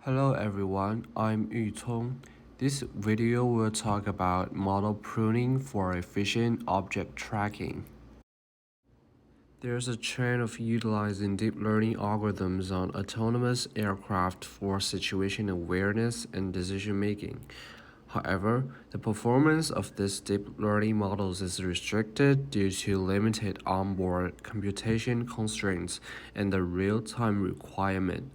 Hello everyone, I'm Yucong. This video will talk about model pruning for efficient object tracking. There's a trend of utilizing deep learning algorithms on autonomous aircraft for situation awareness and decision making. However, the performance of these deep learning models is restricted due to limited onboard computation constraints and the real-time requirement.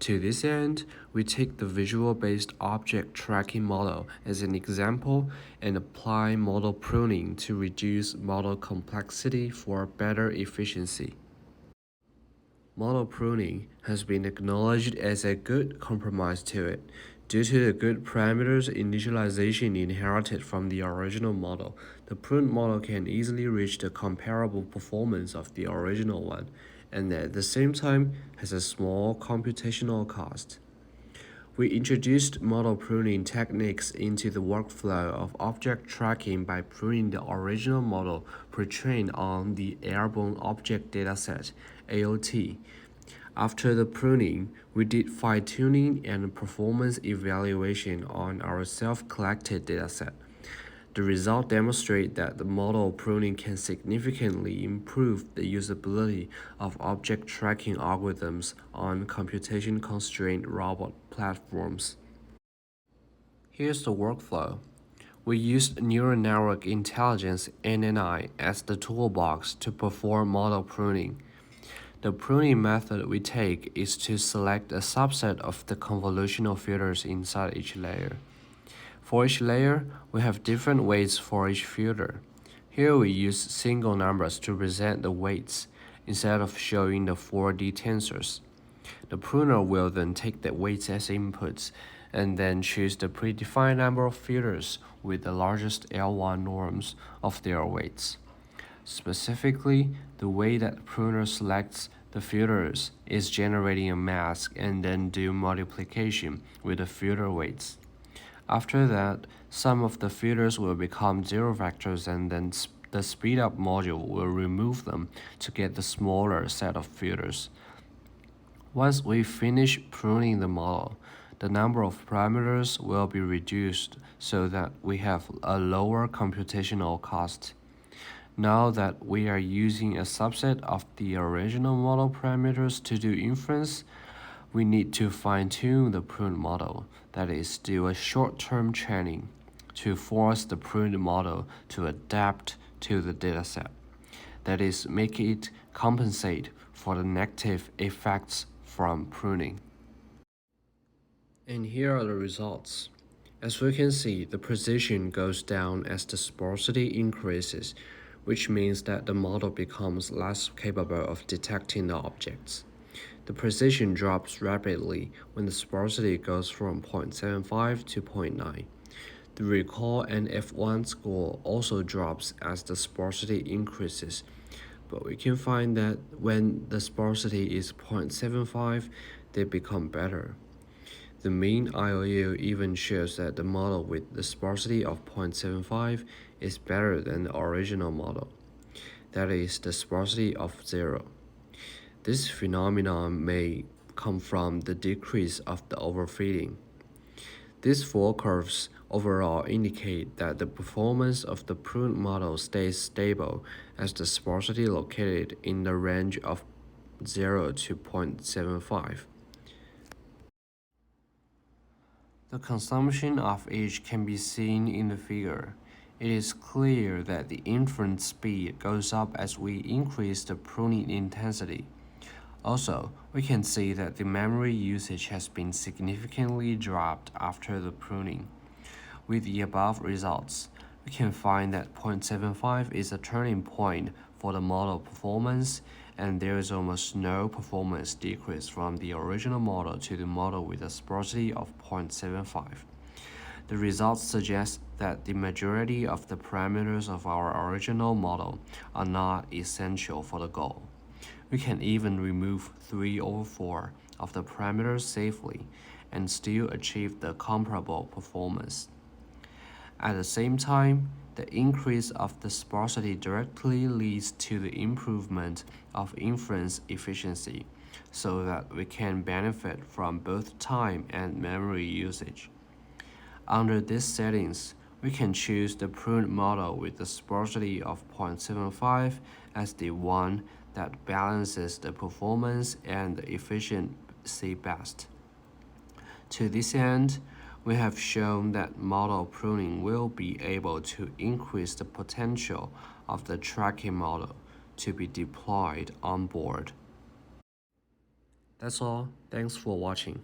To this end, we take the visual-based object tracking model as an example and apply model pruning to reduce model complexity for better efficiency. Model pruning has been acknowledged as a good compromise to it. Due to the good parameters initialization inherited from the original model, the pruned model can easily reach the comparable performance of the original one, and at the same time has a small computational cost. We introduced model pruning techniques into the workflow of object tracking by pruning the original model pre-trained on the Airborne Object Dataset (AOT). After the pruning, we did fine-tuning and performance evaluation on our self-collected dataset. The result demonstrates that the model pruning can significantly improve the usability of object tracking algorithms on computation-constrained robot platforms. Here's the workflow. We used Neural Network Intelligence (NNI) as the toolbox to perform model pruning. The pruning method we take is to select a subset of the convolutional filters inside each layer. For each layer, we have different weights for each filter. Here we use single numbers to present the weights, instead of showing the 4D tensors. The pruner will then take the weights as inputs, and then choose the predefined number of filters with the largest L1 norms of their weights. Specifically, the way that pruner selects the filters is generating a mask and then do multiplication with the filter weights. After that, some of the filters will become zero vectors and then the speedup module will remove them to get the smaller set of filters. Once we finish pruning the model, the number of parameters will be reduced so that we have a lower computational cost. Now that we are using a subset of the original model parameters to do inference, we need to fine-tune the pruned model, that is, do a short-term training, to force the pruned model to adapt to the dataset. That is, make it compensate for the negative effects from pruning. And here are the results. As we can see, the precision goes down as the sparsity increases, which means that the model becomes less capable of detecting the objects. The precision drops rapidly when the sparsity goes from 0.75 to 0.9. The recall and F1 score also drops as the sparsity increases, but we can find that when the sparsity is 0.75, they become better. The mean IOU even shows that the model with the sparsity of 0.75 is better than the original model, that is, the sparsity of 0. This phenomenon may come from the decrease of the overfitting. These four curves overall indicate that the performance of the pruned model stays stable as the sparsity located in the range of 0 to 0.75. The consumption of each can be seen in the figure. It is clear that the inference speed goes up as we increase the pruning intensity. Also, we can see that the memory usage has been significantly dropped after the pruning. With the above results, we can find that 0.75 is a turning point for the model performance, and there is almost no performance decrease from the original model to the model with a sparsity of 0.75. The results suggest that the majority of the parameters of our original model are not essential for the goal. We can even remove 3 or 4 of the parameters safely and still achieve the comparable performance. At the same time, the increase of the sparsity directly leads to the improvement of inference efficiency, so that we can benefit from both time and memory usage. Under these settings, we can choose the pruned model with the sparsity of 0.75 as the one that balances the performance and the efficiency best. To this end, we have shown that model pruning will be able to increase the potential of the tracking model to be deployed on board. That's all. Thanks for watching.